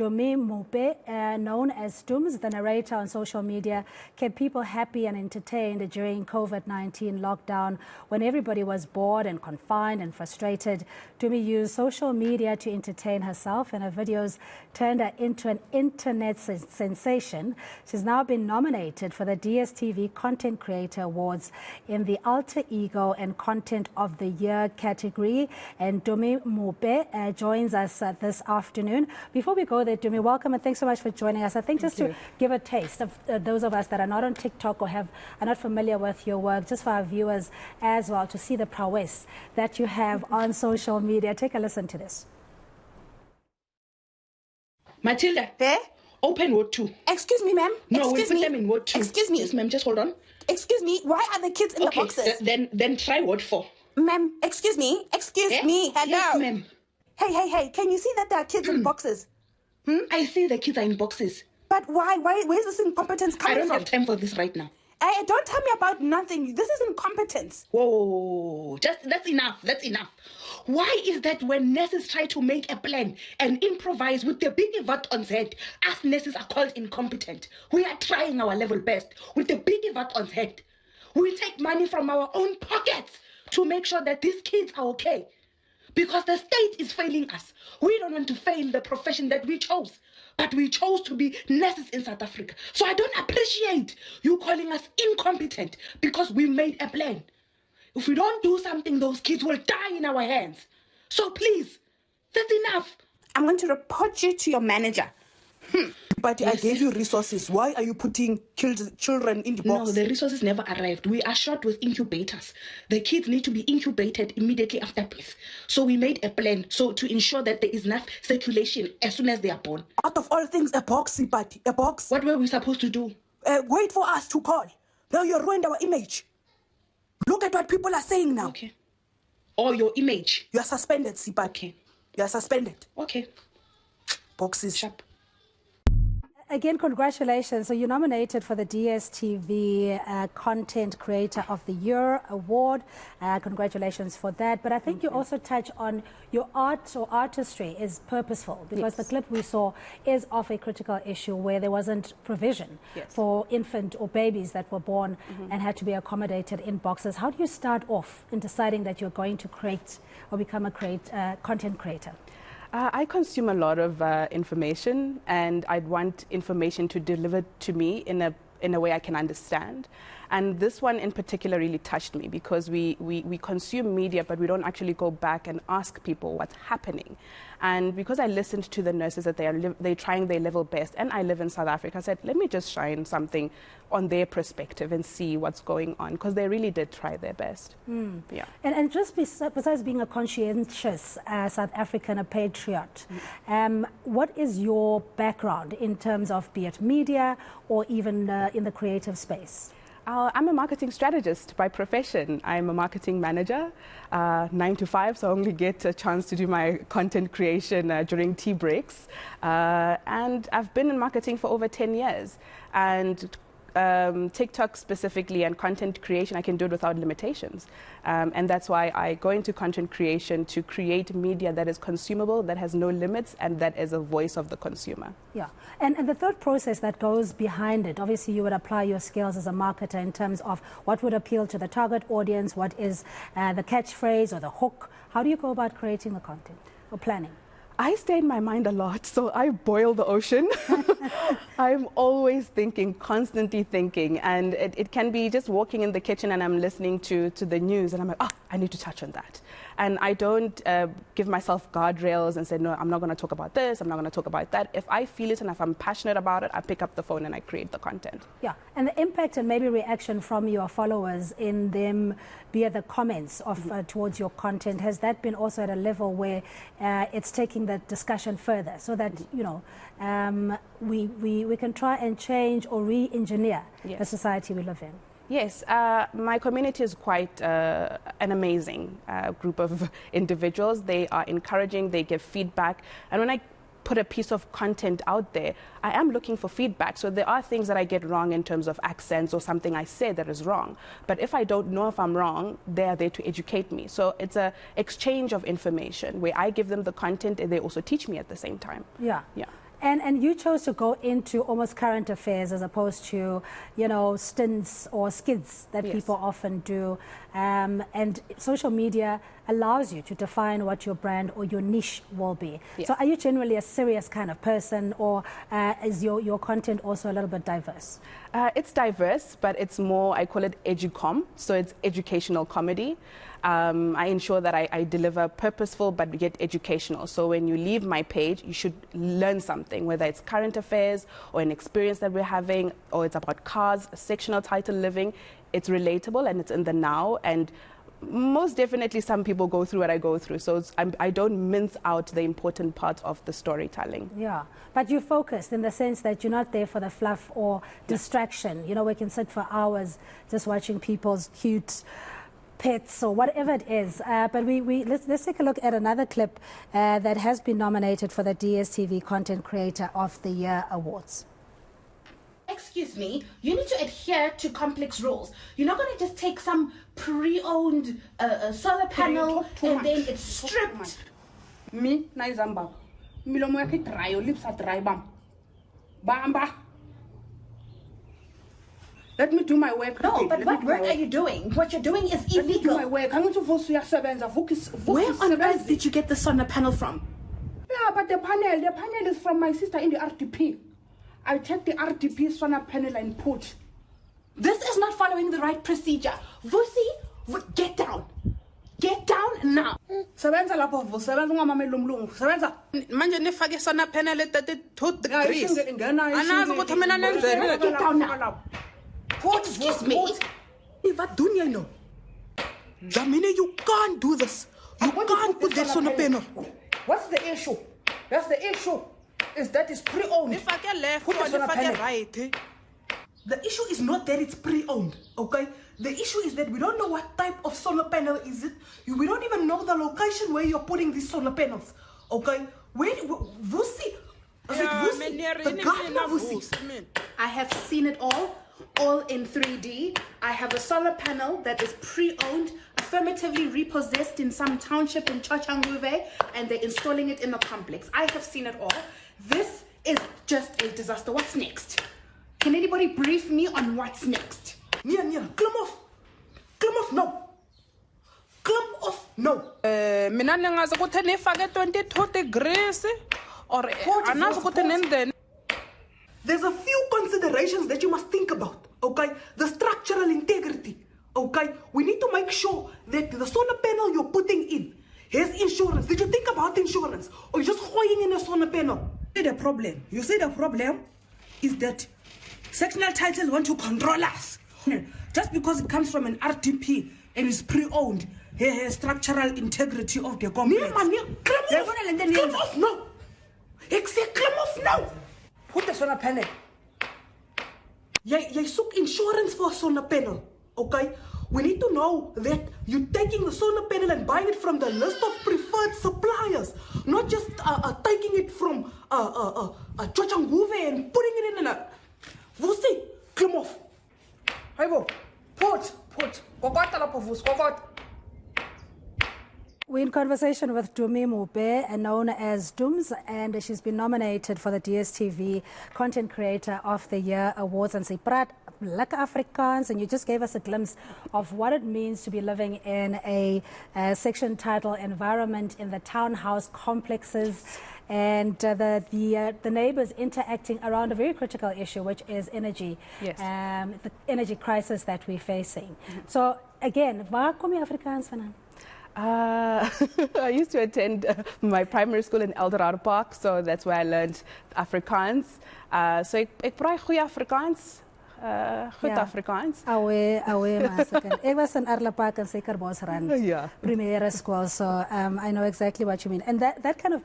Tumi Mmope, known as Tums, the narrator on social media, kept people happy and entertained during COVID-19 lockdown when everybody was bored and confined and frustrated. Tumi used social media to entertain herself, and her videos turned her into an internet sensation. She's now been nominated for the DStv Content Creator Awards in the Alter Ego and Content of the Year category. And Tumi Mmope joins us this afternoon. Before we go there, Tumi, welcome and thanks so much for joining us. I think just to give a taste of those of us that are not on TikTok or are not familiar with your work, just for our viewers as well, to see the prowess that you have on social media. Take a listen to this. Matilda. There? Open Word 2. Excuse me, ma'am. No, we put them in Word 2. Excuse me. Yes, ma'am, just hold on. Excuse me, why are the kids in the boxes? Then try Word 4. Ma'am, excuse me. Excuse me. Hello. Yes, ma'am. Hey, can you see that there are kids in boxes? I see the kids are in boxes. But why? Where's this incompetence coming from? I don't have time for this right now. Hey, don't tell me about nothing. This is incompetence. Whoa, that's enough. That's enough. Why is that when nurses try to make a plan and improvise with the big VAT on head, us nurses are called incompetent? We are trying our level best with the big VAT on head. We take money from our own pockets to make sure that these kids are okay. Because the state is failing us. We don't want to fail the profession that we chose. But we chose to be nurses in South Africa. So I don't appreciate you calling us incompetent because we made a plan. If we don't do something, those kids will die in our hands. So please, that's enough. I'm going to report you to your manager. But yes. I gave you resources. Why are you putting children in the box? No, the resources never arrived. We are short with incubators. The kids need to be incubated immediately after birth. So we made a plan to ensure that there is enough circulation as soon as they are born. Out of all things, a box, but a box. What were we supposed to do? Wait for us to call. Now you ruined our image. Look at what people are saying now. Okay. Or your image. You are suspended, Sipa. Okay. You are suspended. Okay. Boxes. Sharp. Again, congratulations. So you're nominated for the DStv Content Creator of the Year Award. Congratulations for that. But I think you also touch on your art or artistry is purposeful, because the clip we saw is of a critical issue where there wasn't provision for infant or babies that were born and had to be accommodated in boxes. How do you start off in deciding that you're going to create or become a content creator? I consume a lot of information, and I'd want information to deliver to me in a way I can understand. And this one in particular really touched me because we consume media, but we don't actually go back and ask people what's happening. And because I listened to the nurses that they're trying their level best, and I live in South Africa, I said, let me just shine something on their perspective and see what's going on, because they really did try their best. Yeah. And just besides being a conscientious South African, a patriot, what is your background in terms of be it media or even in the creative space? I'm a marketing strategist by profession. I'm a marketing manager, 9 to 5, so I only get a chance to do my content creation during tea breaks. And I've been in marketing for over 10 years. And TikTok specifically and content creation, I can do it without limitations. And that's why I go into content creation to create media that is consumable, that has no limits, and that is a voice of the consumer. Yeah, and the third process that goes behind it, obviously you would apply your skills as a marketer in terms of what would appeal to the target audience, what is the catchphrase or the hook. How do you go about creating the content or planning? I stay in my mind a lot, so I boil the ocean. I'm always thinking, constantly thinking, and it can be just walking in the kitchen and I'm listening to the news and I'm like, oh, I need to touch on that. And I don't give myself guardrails and say, no, I'm not going to talk about this, I'm not going to talk about that. If I feel it and if I'm passionate about it, I pick up the phone and I create the content. Yeah, and the impact and maybe reaction from your followers in them via the comments of towards your content, has that been also at a level where it's taking the discussion further so that, you know, we can try and change or re-engineer the society we live in? Yes, my community is quite an amazing group of individuals. They are encouraging, they give feedback. And when I put a piece of content out there, I am looking for feedback. So there are things that I get wrong in terms of accents or something I say that is wrong. But if I don't know if I'm wrong, they are there to educate me. So it's an exchange of information where I give them the content and they also teach me at the same time. Yeah. Yeah. And you chose to go into almost current affairs as opposed to, you know, stints or skits that Yes. people often do. And social media allows you to define what your brand or your niche will be. Yes. So are you generally a serious kind of person, or is your content also a little bit diverse? It's diverse, but it's more, I call it educom, so it's educational comedy. I ensure that I deliver purposeful but yet educational. So when you leave my page, you should learn something, whether it's current affairs or an experience that we're having, or it's about cars, a sectional title living. It's relatable and it's in the now. And most definitely some people go through what I go through. So I don't mince out the important parts of the storytelling. Yeah, but you're focused in the sense that you're not there for the fluff or distraction. You know, we can sit for hours just watching people's cute pets or whatever it is. But let's take a look at another clip that has been nominated for the DStv Content Creator of the Year Awards. Excuse me, you need to adhere to complex rules. You're not going to just take some pre-owned solar panel and then it's stripped. Me, naizamba. Milomo yake dry, your lips are dry, bam. Bamba. Let me do my work. No, okay? but Let what me do my work are you doing? What you're doing is Let me do my illegal. work. I'm going to force you to Where on earth did you get the solar panel from? Yeah, but the panel is from my sister in the RDP. I take the RDP solar panel and put. This is not following the right procedure. Vusi, get down. Get down now. Sebenza lapho vusi, sebenza ungamameli umlungu. Sebenza. Manje nifake sona panel at 2 degrees. Anazi ukuthi mina nenzeni. Get down now. Excuse me. What do you know? Dlamini, you can't do this. You can't put that on a panel. What's the issue? That's the issue. Is that it's pre-owned. Nifake left Put or this on a panel. nifake right. The issue is not that it's pre-owned, okay? The issue is that we don't know what type of solar panel is it. We don't even know the location where you're putting these solar panels, okay? Vusi, the gardener Vusi. I have seen it all in 3D. I have a solar panel that is pre-owned, affirmatively repossessed in some township in Chochanguve, and they're installing it in a complex. I have seen it all. This is just a disaster. What's next? Can anybody brief me on what's next? Nia, climb off. Climb off now. Climb off now. Mina ningazi ukuthi nifake 22 degrees or anazi ukuthi nenzeni. There's a few considerations that you must think about, okay? The structural integrity, okay? We need to make sure that the solar panel you're putting in has insurance. Did you think about insurance? Or you're just hoying in a solar panel? You see the problem is that sectional titles want to control us. Just because it comes from an RTP and is pre-owned, it has structural integrity of the complex. Climb off now. Climb off now. Put the solar panel. Jy soek insurance for a solar panel, okay? We need to know that you're taking the solar panel and buying it from the list of preferred suppliers, not just taking it from Chochanguve and putting it in a... Vusi, climb off. Haibo, put. Kokota lapho vusi, kokota. We're in conversation with Tumi Mmope, known as Dooms, and she's been nominated for the DStv Content Creator of the Year Awards. And sy praat lekker Afrikaans, and you just gave us a glimpse of what it means to be living in a section title environment in the townhouse complexes, and the neighbors interacting around a very critical issue, which is energy. Yes. The energy crisis that we're facing. So again, waar kom jy Afrikaans vandaan? I used to attend my primary school in Eldorado Park, so that's where I learned Afrikaans. So ek praat goeie Afrikaans. Goed Afrikaans. Awe masakan. Ek was in Erlepark en Sekerbosrand. Yeah. Primêre school, so I know exactly what you mean. And that kind of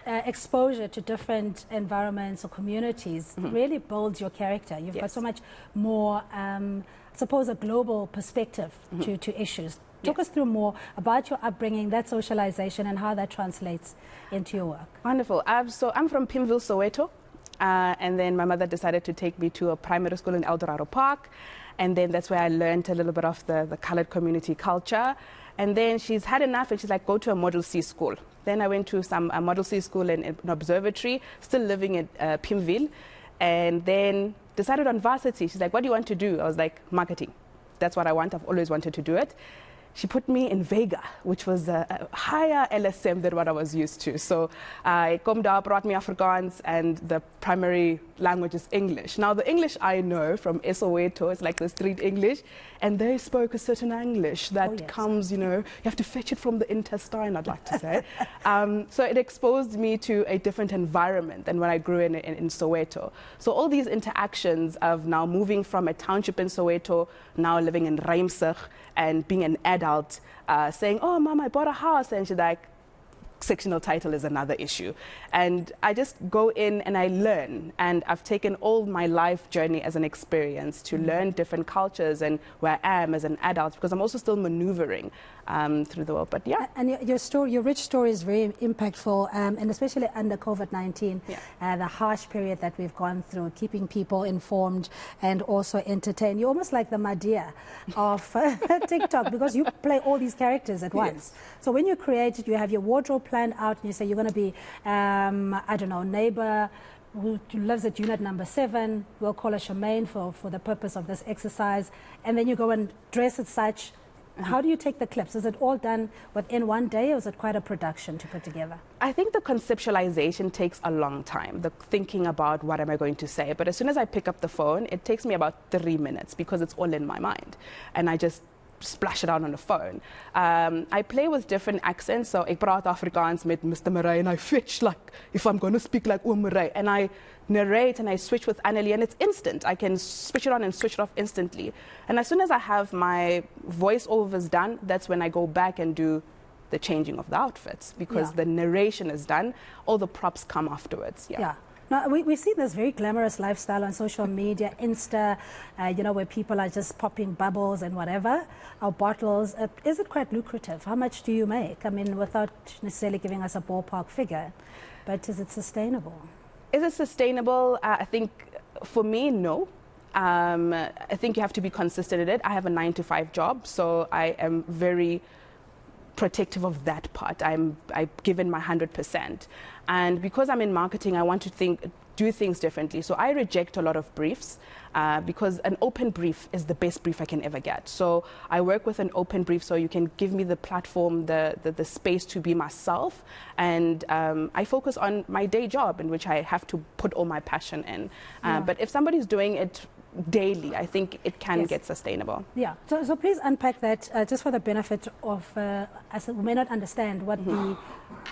exposure to different environments or communities really builds your character. You've got so much more, I suppose, a global perspective to issues. Talk us through more about your upbringing, that socialization, and how that translates into your work. Wonderful. So I'm from Pimville, Soweto. And then my mother decided to take me to a primary school in Eldorado Park. And then that's where I learned a little bit of the colored community culture. And then she's had enough and she's like, go to a Model C school. Then I went to a Model C school in an observatory, still living in Pimville. And then decided on varsity. She's like, what do you want to do? I was like, marketing. That's what I want. I've always wanted to do it. She put me in Vega, which was a higher LSM than what I was used to. So I come up, brought me Afrikaans, and the primary language is English. Now, the English I know from Soweto is like the street English, and they spoke a certain English that comes, you know, you have to fetch it from the intestine, I'd like to say. So it exposed me to a different environment than when I grew in Soweto. So all these interactions of now moving from a township in Soweto, now living in Rijmsig, and being an adult, saying, oh, Mom, I bought a house. And she's like, sectional title is another issue. And I just go in and I learn. And I've taken all my life journey as an experience to learn different cultures and where I am as an adult, because I'm also still maneuvering through the world. But yeah. And your story, your rich story is very impactful, and especially under COVID-19, the harsh period that we've gone through, keeping people informed and also entertained. You're almost like the Madea of TikTok, because you play all these characters at once. So when you create it, you have your wardrobe planned out and you say you're going to be, I don't know, neighbor who lives at unit number 7. We'll call her Charmaine for the purpose of this exercise. And then you go and dress as such. How do you take the clips? Is it all done within one day, or is it quite a production to put together? I think the conceptualization takes a long time, the thinking about what am I going to say. But as soon as I pick up the phone, it takes me about 3 minutes because it's all in my mind. And I just splash it out on the phone. I play with different accents. So ek praat Afrikaans met Mr. Murray and I fetch like, if I'm going to speak like Oom Murray. And I narrate and I switch with Annelie and it's instant. I can switch it on and switch it off instantly. And as soon as I have my voiceovers done, that's when I go back and do the changing of the outfits, because the narration is done. All the props come afterwards. Now, we see this very glamorous lifestyle on social media, Insta, you know, where people are just popping bubbles and whatever, or bottles. Is it quite lucrative? How much do you make? I mean, without necessarily giving us a ballpark figure, but is it sustainable? Is it sustainable? I think for me, no. I think you have to be consistent in it. I have a 9-to-5 job, so I am very protective of that part. I've given my 100%. And because I'm in marketing, I want to do things differently. So I reject a lot of briefs because an open brief is the best brief I can ever get. So I work with an open brief, so you can give me the platform, the space to be myself. And I focus on my day job, in which I have to put all my passion in. But if somebody's doing it daily, I think it can get sustainable. Yeah. So please unpack that just for the benefit of us who may not understand what the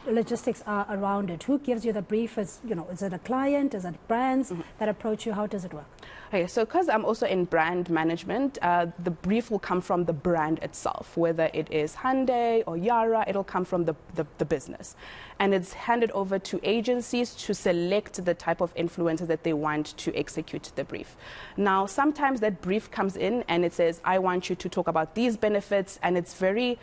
logistics are around it. Who gives you the brief? Is it a client? Is it brands that approach you? How does it work? Okay, so because I'm also in brand management, the brief will come from the brand itself, whether it is Hyundai or Yara, it'll come from the business. And it's handed over to agencies to select the type of influencer that they want to execute the brief. Now, sometimes that brief comes in and it says, I want you to talk about these benefits, and it's very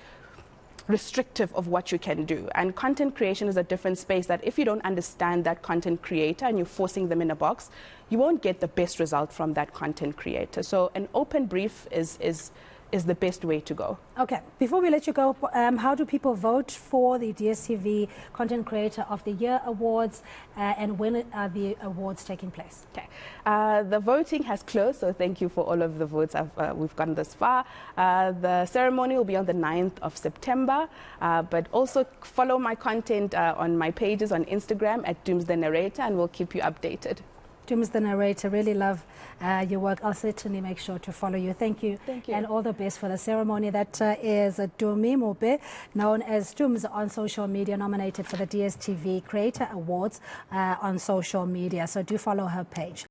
restrictive of what you can do. And content creation is a different space that if you don't understand that content creator and you're forcing them in a box, you won't get the best result from that content creator. So an open brief is the best way to go. Okay, before we let you go, how do people vote for the DStv Content Creator of the Year Awards, and when are the awards taking place? Okay, the voting has closed, so thank you for all of the votes we've gotten this far. The ceremony will be on the 9th of September, but also follow my content on my pages on Instagram at Dooms the Narrator, and we'll keep you updated. Dooms the Narrator, really love your work. I'll certainly make sure to follow you. Thank you. Thank you. And all the best for the ceremony. That is Tumi Mmope, known as Dooms on social media, nominated for the DStv Creator Awards on social media. So do follow her page.